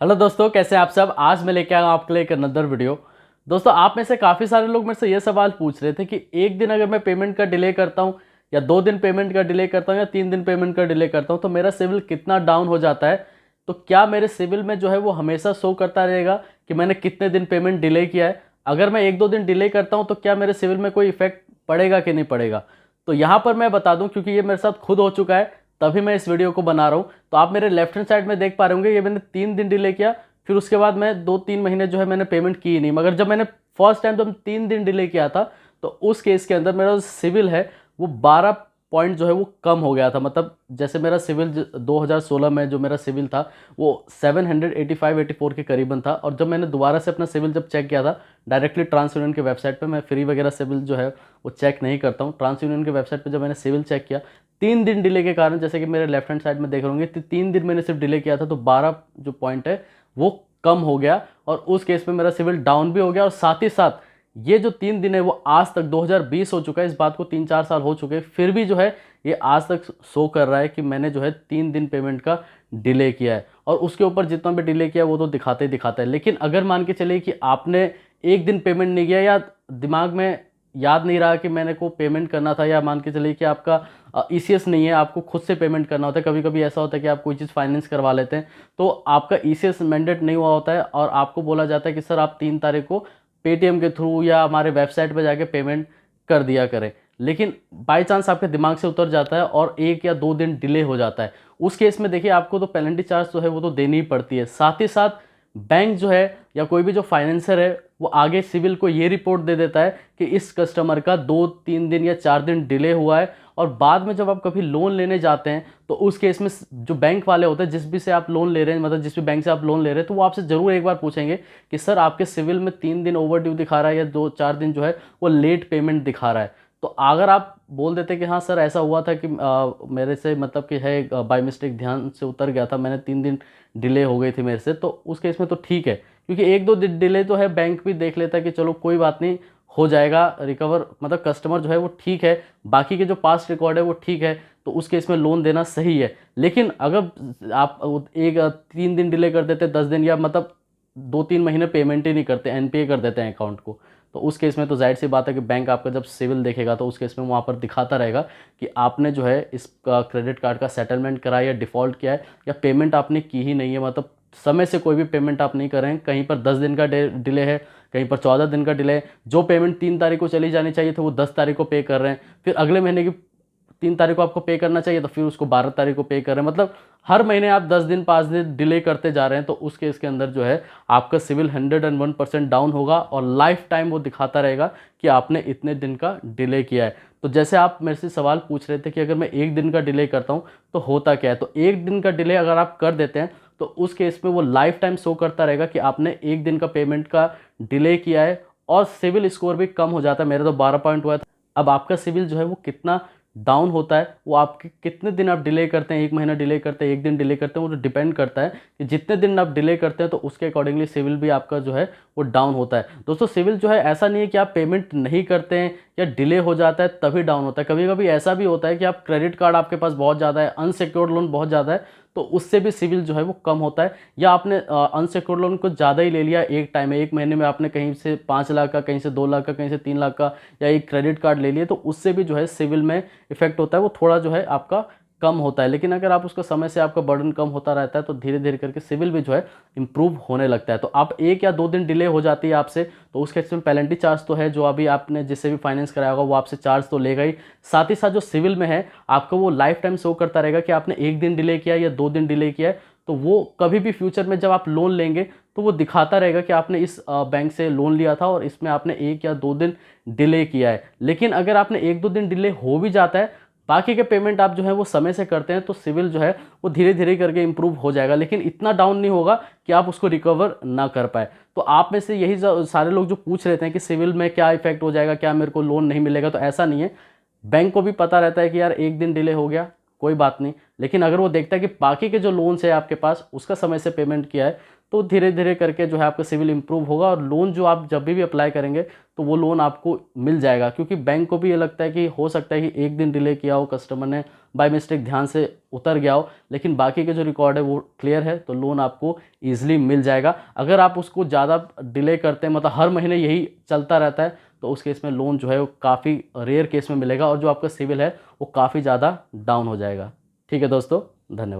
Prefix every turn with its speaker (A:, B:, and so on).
A: Hello दोस्तों, कैसे हैं आप सब। आज मैं लेके आया हूं आपके लिए एक अनदर वीडियो। दोस्तों, आप में से काफ़ी सारे लोग मेरे से ये सवाल पूछ रहे थे कि एक दिन अगर मैं पेमेंट का डिले करता हूं या 2 दिन पेमेंट का डिले करता हूं या 3 दिन पेमेंट का डिले करता हूं तो मेरा सिविल कितना डाउन हो जाता है। तो क्या मेरे सिविल में जो है वो हमेशा शो करता रहेगा कि मैंने कितने दिन पेमेंट डिले किया है। अगर मैं 1-2 दिन डिले करता हूँ तो क्या मेरे सिविल में कोई इफेक्ट पड़ेगा कि नहीं पड़ेगा। तो यहाँ पर मैं बता दूँ, क्योंकि ये मेरे साथ खुद हो चुका है, तभी मैं इस वीडियो को बना रहा हूँ। तो आप मेरे लेफ्ट हैंड साइड में देख पा रहे होंगे, ये मैंने 3 दिन डिले किया, फिर उसके बाद मैं 2-3 महीने जो है मैंने पेमेंट की ही नहीं। मगर जब मैंने फर्स्ट टाइम जब 3 दिन डिले किया था तो उस केस के अंदर मेरा जो सिविल है वो 12 पॉइंट जो है वो कम हो गया था। मतलब जैसे मेरा सिविल 2016 में जो मेरा सिविल था वो 785-84 के करीबन था, और जब मैंने दोबारा से अपना सिविल जब चेक किया था डायरेक्टली ट्रांस यूनियन के वेबसाइट पे, मैं फ्री वगैरह सिविल जो है वो चेक नहीं करता हूँ, ट्रांस यूनियन के वेबसाइट पे जब मैंने सिविल चेक किया 3 दिन डिले के कारण, जैसे कि मेरे लेफ्ट हैंड साइड में देख रहे होंगे, 3 दिन मैंने सिर्फ डिले किया था तो 12 जो पॉइंट है वो कम हो गया, और उस केस में मेरा सिविल डाउन भी हो गया। और साथ ही साथ ये जो 3 दिन है वो आज तक 2020 हो चुका है, इस बात को 3-4 साल हो चुके हैं, फिर भी जो है ये आज तक शो कर रहा है कि मैंने जो है 3 दिन पेमेंट का डिले किया है। और उसके ऊपर जितना भी डिले किया है वो तो दिखाते ही दिखाता है। लेकिन अगर मान के चलिए कि आपने एक दिन पेमेंट नहीं किया, या दिमाग में याद नहीं रहा कि मैंने को पेमेंट करना था, या मान के चलिए कि आपका ईसीएस नहीं है, आपको खुद से पेमेंट करना होता है। कभी कभी ऐसा होता है कि आप कोई चीज़ फाइनेंस करवा लेते हैं तो आपका ईसीएस मैंडेट नहीं हुआ होता है, और आपको बोला जाता है कि सर आप 3 तारीख को पेटीएम के थ्रू या हमारे वेबसाइट पर जाके पेमेंट कर दिया करें। लेकिन बाई चांस आपके दिमाग से उतर जाता है और 1 या 2 दिन डिले हो जाता है, उस केस में देखिए आपको तो पेनल्टी चार्ज जो है वो तो देनी ही पड़ती है। साथ ही साथ बैंक जो है या कोई भी जो फाइनेंसर है वो आगे सिविल को ये रिपोर्ट दे देता है कि इस कस्टमर का 2-3 दिन या 4 दिन डिले हुआ है। और बाद में जब आप कभी लोन लेने जाते हैं तो उस केस में जो बैंक वाले होते हैं, जिस भी से आप लोन ले रहे हैं, मतलब जिस भी बैंक से आप लोन ले रहे हैं, तो वो आपसे ज़रूर एक बार पूछेंगे कि सर आपके सिविल में 3 दिन ओवर ड्यू दिखा रहा है या 2-4 दिन जो है वो लेट पेमेंट दिखा रहा है। तो अगर आप बोल देते कि हाँ सर ऐसा हुआ था कि मेरे से मतलब कि है बाय मिस्टेक ध्यान से उतर गया था, मैंने 3 दिन डिले हो गई थी मेरे से, तो उस केस में तो ठीक है, क्योंकि 1-2 दिन डिले तो है, बैंक भी देख लेता है कि चलो कोई बात नहीं, हो जाएगा रिकवर, मतलब कस्टमर जो है वो ठीक है, बाकी के जो पास्ट रिकॉर्ड है वो ठीक है, तो उस केस में लोन देना सही है। लेकिन अगर आप 3 दिन डिले कर देते, 10 दिन, या मतलब 2-3 महीने पेमेंट ही नहीं करते, एनपीए कर देते हैं अकाउंट को, तो उस केस में तो जाहिर सी बात है कि बैंक आपका जब सिविल देखेगा तो उस केस में वहाँ पर दिखाता रहेगा कि आपने जो है इस क्रेडिट कार्ड का सेटलमेंट कराया या डिफ़ॉल्ट किया है, या पेमेंट आपने की ही नहीं है, मतलब समय से कोई भी पेमेंट आप नहीं कर रहे हैं। कहीं पर 10 दिन का डिले है, कहीं पर 14 दिन का डिले है। जो पेमेंट 3 तारीख को चली जानी चाहिए थी वो 10 तारीख को पे कर रहे हैं, फिर अगले महीने की 3 तारीख को आपको पे करना चाहिए तो फिर उसको 12 तारीख को पे कर रहे हैं। मतलब हर महीने आप 10 दिन 5 दिन डिले करते जा रहे हैं, तो उस केस के अंदर जो है आपका सिविल 101% डाउन होगा, और लाइफ टाइम वो दिखाता रहेगा कि आपने इतने दिन का डिले किया है। तो जैसे आप मेरे से सवाल पूछ रहे थे कि अगर मैं 1 दिन का डिले करता हूँ तो होता क्या है, तो 1 दिन का डिले अगर आप कर देते हैं तो उस केस में वो लाइफ टाइम शो करता रहेगा कि आपने 1 दिन का पेमेंट का डिले किया है, और सिविल स्कोर भी कम हो जाता है। मेरा तो 12 पॉइंट हुआ था। अब आपका सिविल जो है वो कितना डाउन होता है, वो आपके कितने दिन आप डिले करते हैं, 1 महीना डिले करते हैं, 1 दिन डिले करते हैं, वो तो डिपेंड करता है कि जितने दिन आप डिले करते हैं तो उसके अकॉर्डिंगली सिविल भी आपका जो है वो डाउन होता है। दोस्तों, सिविल जो है ऐसा नहीं है कि आप पेमेंट नहीं करते हैं या डिले हो जाता है तभी डाउन होता है। कभी कभी ऐसा भी होता है कि आप क्रेडिट कार्ड आपके पास बहुत ज़्यादा है, अनसिक्योर्ड लोन बहुत ज़्यादा है, तो उससे भी सिविल जो है वो कम होता है। या आपने अनसिक्योर्ड लोन को ज़्यादा ही ले लिया एक टाइम में, 1 महीने में आपने कहीं से 5 लाख का, कहीं से 2 लाख का, कहीं से 3 लाख का, या एक क्रेडिट कार्ड ले लिए, तो उससे भी जो है सिविल में इफेक्ट होता है, वो थोड़ा जो है आपका कम होता है। लेकिन अगर आप उसका समय से आपका बर्डन कम होता रहता है तो धीरे धीरे करके सिविल भी जो है इंप्रूव होने लगता है। तो आप 1 या 2 दिन डिले हो जाती है आपसे, तो उस केस में पेनल्टी चार्ज तो है, जो अभी आपने जिससे भी फाइनेंस कराया होगा वो आपसे चार्ज तो लेगा ही। साथ ही साथ जो सिविल में है आपको वो लाइफ टाइम शो करता रहेगा कि आपने 1 दिन डिले किया या 2 दिन डिले किया है, तो वो कभी भी फ्यूचर में जब आप लोन लेंगे तो वो दिखाता रहेगा कि आपने इस बैंक से लोन लिया था और इसमें आपने 1 या 2 दिन डिले किया है। लेकिन अगर आपने 1-2 दिन डिले हो भी जाता है, बाकी के पेमेंट आप जो है वो समय से करते हैं, तो सिविल जो है वो धीरे धीरे करके इंप्रूव हो जाएगा, लेकिन इतना डाउन नहीं होगा कि आप उसको रिकवर ना कर पाए। तो आप में से यही सारे लोग जो पूछ रहे थे कि सिविल में क्या इफेक्ट हो जाएगा, क्या मेरे को लोन नहीं मिलेगा, तो ऐसा नहीं है। बैंक को भी पता रहता है कि यार 1 दिन डिले हो गया, कोई बात नहीं, लेकिन अगर वो देखता है कि बाकी के जो लोन्स है आपके पास उसका समय से पेमेंट किया है, तो धीरे धीरे करके जो है आपका सिविल इंप्रूव होगा और लोन जो आप जब भी अप्लाई करेंगे तो वो लोन आपको मिल जाएगा। क्योंकि बैंक को भी ये लगता है कि हो सकता है कि एक दिन डिले किया हो, कस्टमर ने बाय मिस्टेक ध्यान से उतर गया हो, लेकिन बाकी के जो रिकॉर्ड है वो क्लियर है, तो लोन आपको ईजिली मिल जाएगा। अगर आप उसको ज़्यादा डिले करते हैं, मतलब हर महीने यही चलता रहता है, तो उस केस में लोन जो है वो काफ़ी रेयर केस में मिलेगा और जो आपका सिविल है वो काफ़ी ज़्यादा डाउन हो जाएगा। ठीक है दोस्तों, धन्यवाद।